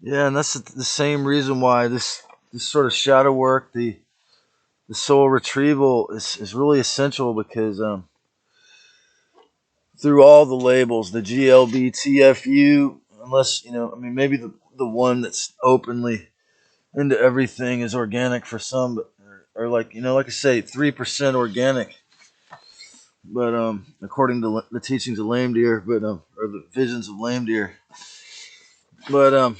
Yeah, and that's the same reason why this sort of shadow work, the soul retrieval is really essential because through all the labels, the GLBTFU, unless I mean, maybe the one that's openly into everything is organic for some, but or like like I say, 3% organic. But according to the teachings of Lame Deer, but or the visions of Lame Deer, but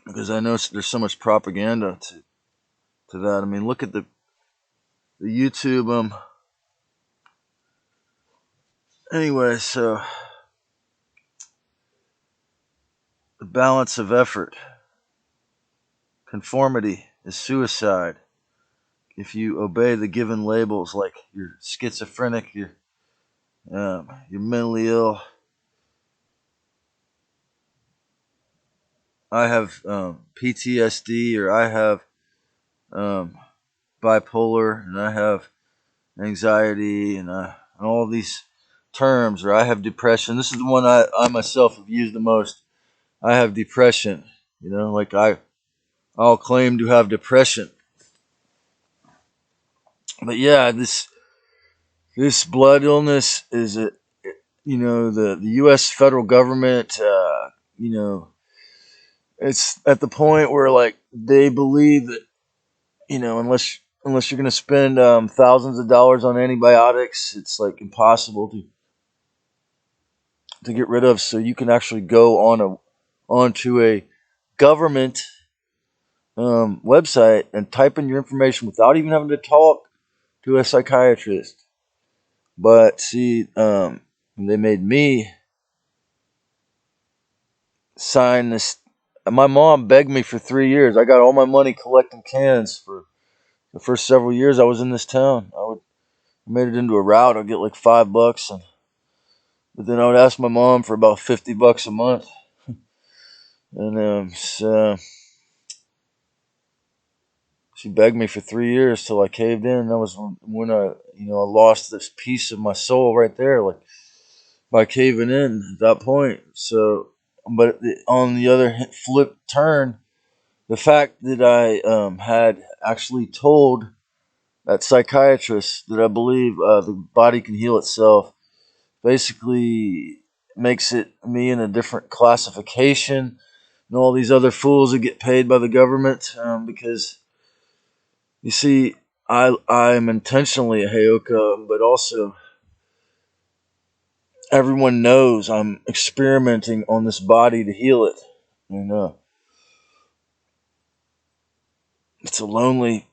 because I know there's so much propaganda to that. I mean, look at the YouTube. Anyway, so the balance of effort, conformity is suicide. If you obey the given labels, like you're schizophrenic, you're mentally ill. I have PTSD, or I have um, bipolar, and I have anxiety, and all of these terms, or I have depression. This is the one I myself have used the most. I have depression. Like I'll claim to have depression. But yeah, this blood illness is the U.S. federal government. You know, it's at the point where like they believe that unless you're going to spend thousands of dollars on antibiotics, it's like impossible to get rid of. So you can actually go onto a government website and type in your information without even having to talk to a psychiatrist. But see, they made me sign this. My mom begged me for 3 years. I got all my money collecting cans for the first several years I was in this town. I made it into a route. I'd get like $5, but then I would ask my mom for about $50 a month, and so she begged me for 3 years till I caved in. That was when I lost this piece of my soul right there, like by caving in at that point. So, but on the other flip turn, the fact that I had actually told that psychiatrist that I believe the body can heal itself basically makes it me in a different classification and all these other fools that get paid by the government because you see, I'm intentionally a Heyoka, but also everyone knows I'm experimenting on this body to heal it. And it's a lonely,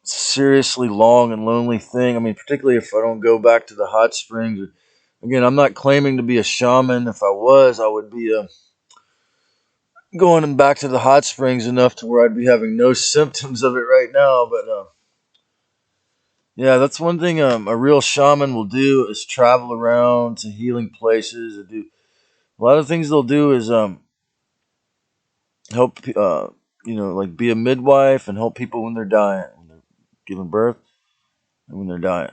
seriously long and lonely thing. I mean, particularly if I don't go back to the hot springs. Again, I'm not claiming to be a shaman. If I was, I would be going back to the hot springs enough to where I'd be having no symptoms of it right now. But yeah, that's one thing a real shaman will do is travel around to healing places. And do a lot of things they'll do is help like be a midwife and help people when they're dying, when they're giving birth, and when they're dying,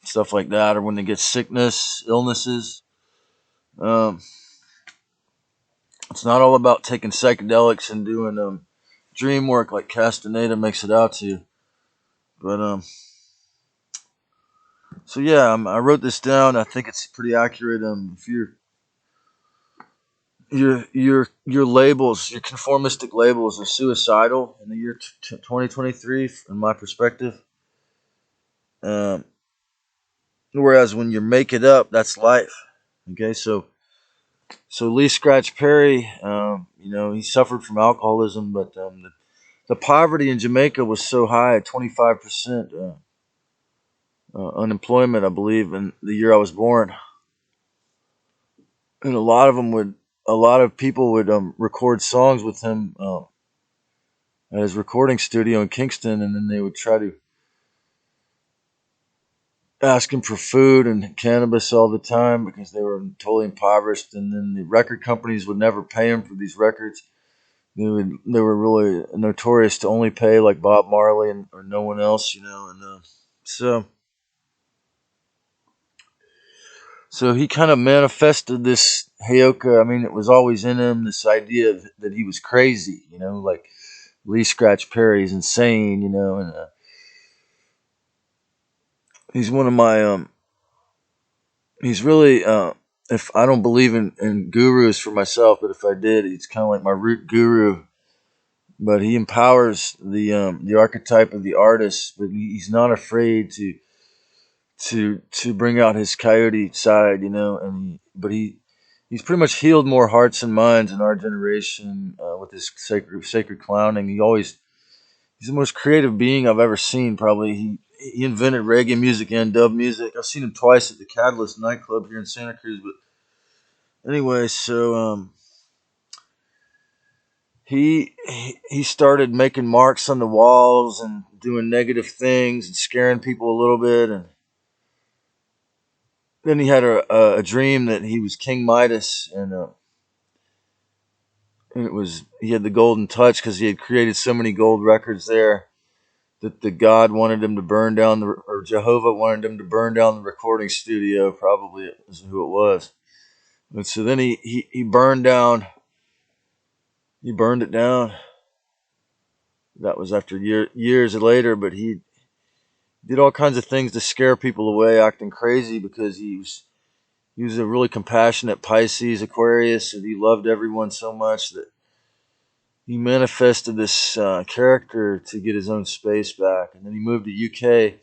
stuff like that, or when they get sickness, illnesses. Um, it's not all about taking psychedelics and doing dream work like Castaneda makes it out to. But so yeah, I wrote this down. I think it's pretty accurate. If your labels, your conformistic labels, are suicidal in the year 2023, in my perspective. Um, Whereas when you make it up, that's life. Okay, so Lee Scratch Perry, he suffered from alcoholism, but the poverty in Jamaica was so high, 25% unemployment, I believe, in the year I was born, and a lot of people would record songs with him at his recording studio in Kingston, and then they would try to ask him for food and cannabis all the time because they were totally impoverished, and then the record companies would never pay him for these records. They were really notorious to only pay like Bob Marley or no one else, and so So he kind of manifested this Heyoka. I mean, it was always in him, this idea that he was crazy, like Lee Scratch Perry's insane, and he's one of my, he's really, if I don't believe in gurus for myself, but if I did, he's kind of like my root guru. But he empowers the archetype of the artist, but he's not afraid to bring out his coyote side, but he's pretty much healed more hearts and minds in our generation with his sacred clowning. He's the most creative being I've ever seen. Probably he invented reggae music and dub music. I've seen him twice at the Catalyst nightclub here in Santa Cruz. But anyway, so he started making marks on the walls and doing negative things and scaring people a little bit, and then he had a dream that he was King Midas, and it was he had the golden touch because he had created so many gold records there that the God wanted him to burn down or Jehovah wanted him to burn down the recording studio. Probably is who it was. And so then he burned down. He burned it down. That was after years later, but he did all kinds of things to scare people away, acting crazy because he was a really compassionate Pisces Aquarius, and he loved everyone so much that he manifested this character to get his own space back. And then he moved to UK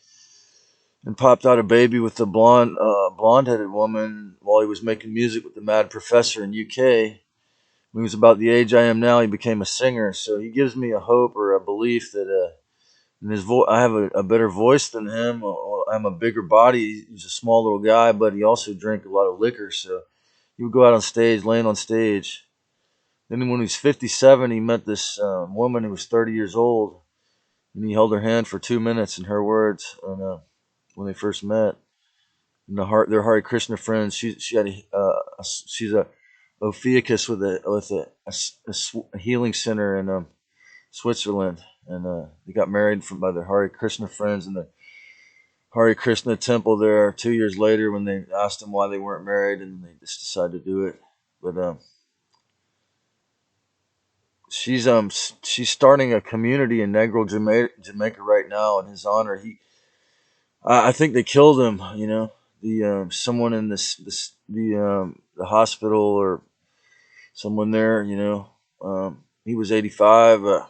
and popped out a baby with a blonde-headed woman while he was making music with the Mad Professor in UK. When he was about the age I am now, he became a singer. So he gives me a hope or a belief that in his I have a better voice than him. I'm a bigger body. He's a small little guy, but he also drank a lot of liquor. So he would go out on stage, land on stage. Then when he was 57, he met this woman who was 30 years old, and he held her hand for 2 minutes in her words when they first met. And their Hare Krishna friends. She had she's a Ophiuchus with a healing center in Switzerland, and they got married by their Hare Krishna friends in the Hare Krishna temple there 2 years later when they asked them why they weren't married, and they just decided to do it. But she's starting a community in Negro, Jamaica right now in his honor. I think they killed him. The someone in the hospital or someone there. He was 85.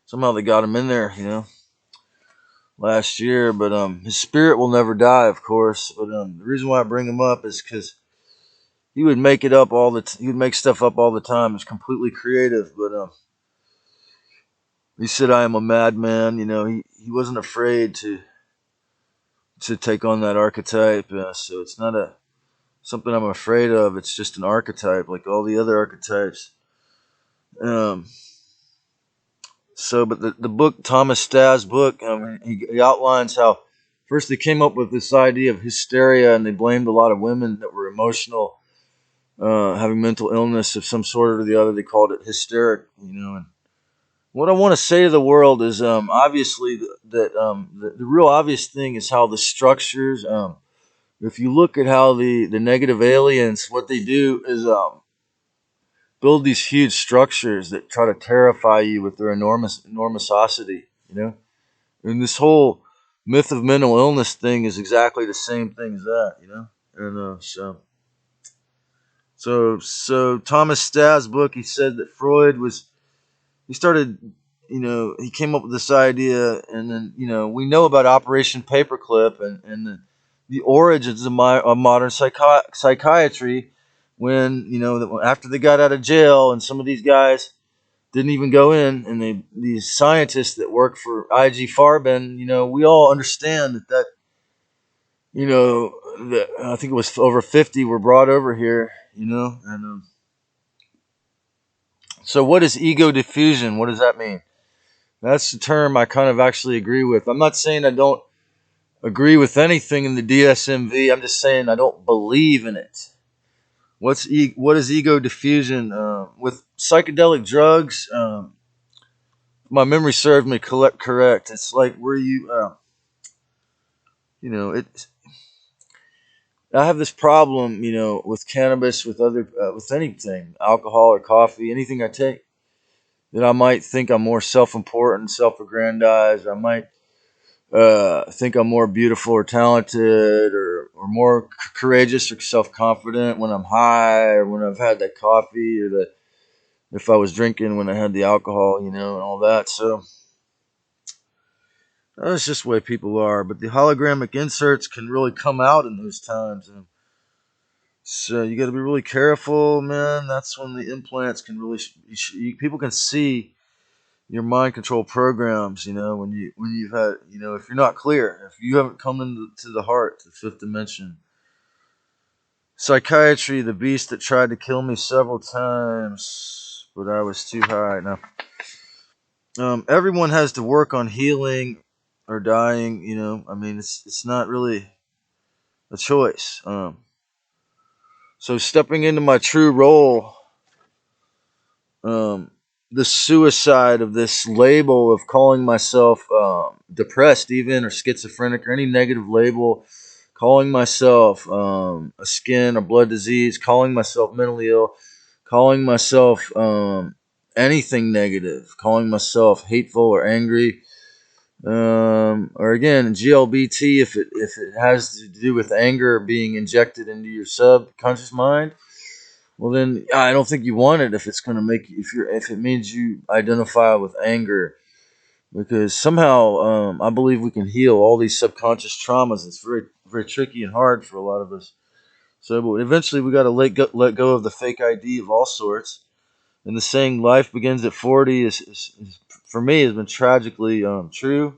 Somehow they got him in there. Last year, but his spirit will never die, of course. But the reason why I bring him up is because he would make it up he would make stuff up all the time. It's completely creative, but he said, "I am a madman." He wasn't afraid to take on that archetype. So it's not something I'm afraid of. It's just an archetype, like all the other archetypes. Um, but the book, Thomas Sta's book, he outlines how first they came up with this idea of hysteria, and they blamed a lot of women that were emotional, having mental illness of some sort or the other. They called it hysteric, And what I want to say to the world is, obviously, the real obvious thing is how the structures. If you look at how the negative aliens, what they do is build these huge structures that try to terrify you with their enormousity. And this whole myth of mental illness thing is exactly the same thing as that. And so Thomas Sta's book, he said that Freud he started, he came up with this idea, and then, we know about Operation Paperclip and the origins of modern psychiatry when, after they got out of jail and some of these guys didn't even go in, and these scientists that work for IG Farben, we all understand that, that I think it was over 50 were brought over here, and so what is ego diffusion? What does that mean? That's the term I kind of actually agree with. I'm not saying I don't agree with anything in the DSMV. I'm just saying I don't believe in it. What is ego diffusion? With psychedelic drugs, my memory served me correct. It's like where you, it I have this problem, with cannabis, with with anything, alcohol or coffee, anything I take, that I might think I'm more self-important, self-aggrandized. I might think I'm more beautiful or talented, or more courageous or self-confident when I'm high, or when I've had that coffee, or that if I was drinking when I had the alcohol, and all that. So that's just the way people are. But the hologramic inserts can really come out in those times. And so you got to be really careful, man. That's when the implants can really, people can see your mind control programs, when you've had, if you're not clear, if you haven't come into to the heart, the fifth dimension. Psychiatry, the beast that tried to kill me several times, but I was too high. Now, everyone has to work on healing or dying. I mean, it's not really a choice. So stepping into my true role, um, the suicide of this label of calling myself depressed, even, or schizophrenic, or any negative label, calling myself a skin or blood disease, calling myself mentally ill, calling myself anything negative, calling myself hateful or angry, or again GLBT, if it has to do with anger being injected into your subconscious mind. Well, then I don't think you want it if it's going to make you, if it means you identify with anger, because somehow I believe we can heal all these subconscious traumas. It's very very tricky and hard for a lot of us. So, but eventually we got to let go of the fake ID of all sorts. And the saying "life begins at 40" is for me has been tragically true,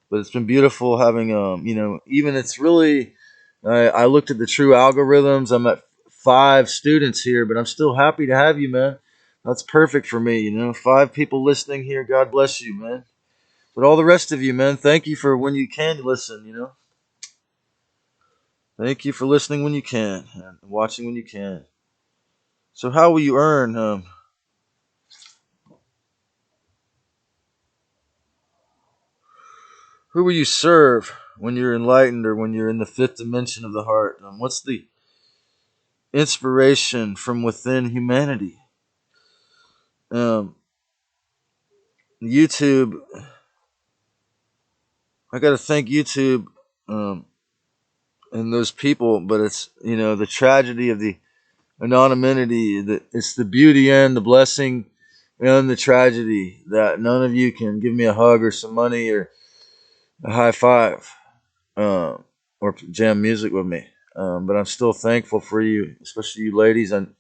but it's been beautiful having even it's really I looked at the true algorithms. I'm at 5 students here, but I'm still happy to have you, man. That's perfect for me. 5 people listening here. God bless you, man. But all the rest of you, man, thank you for when you can listen. Thank you for listening when you can and watching when you can. So how will you earn? Who will you serve when you're enlightened, or when you're in the fifth dimension of the heart? What's the inspiration from within humanity? Um, YouTube. I got to thank YouTube um, and those people, but it's the tragedy of the anonymity. That it's the beauty and the blessing and the tragedy that none of you can give me a hug or some money or a high five, or jam music with me. But I'm still thankful for you, especially you ladies, and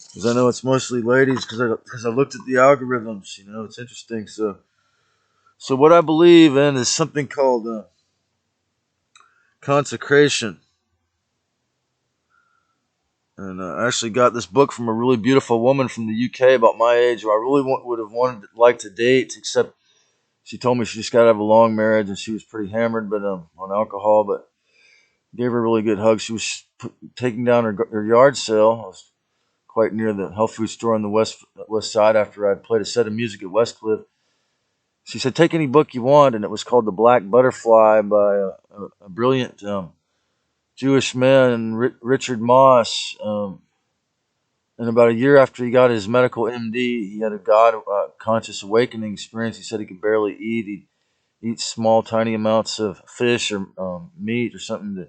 because I know it's mostly ladies, because I looked at the algorithms. It's interesting. So what I believe in is something called consecration. And I actually got this book from a really beautiful woman from the UK about my age, who I really would have liked to date, except she told me she just got to have a long marriage, and she was pretty hammered, but on alcohol. But gave her a really good hug. She was taking down her yard sale. I was quite near the health food store on the west side after I'd played a set of music at Westcliff. She said, "Take any book you want," and it was called "The Black Butterfly" by a brilliant Jewish man, Richard Moss. And about a year after he got his medical MD, he had a God conscious awakening experience. He said he could barely eat. He'd eat small, tiny amounts of fish or meat or something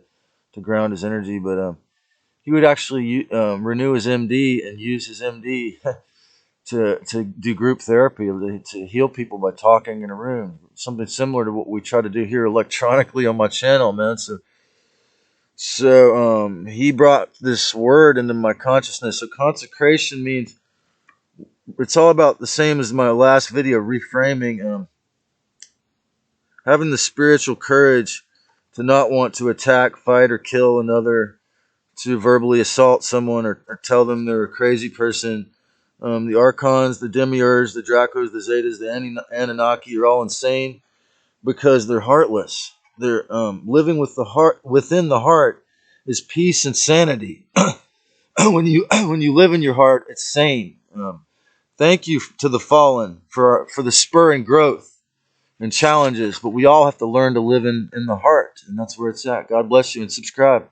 to ground his energy. But he would actually renew his MD and use his MD to do group therapy, to heal people by talking in a room. Something similar to what we try to do here electronically on my channel, man. So he brought this word into my consciousness. So consecration means, it's all about the same as my last video, reframing, having the spiritual courage to not want to attack, fight, or kill another, to verbally assault someone, or tell them they're a crazy person. The Archons, the Demiurge, the Dracos, the Zetas, the Anunnaki are all insane because they're heartless. They're living with the heart. Within the heart is peace and sanity. When you live in your heart, it's sane. Thank you to the fallen for the spur and growth and challenges, but we all have to learn to live in the heart, and that's where it's at. God bless you, and subscribe.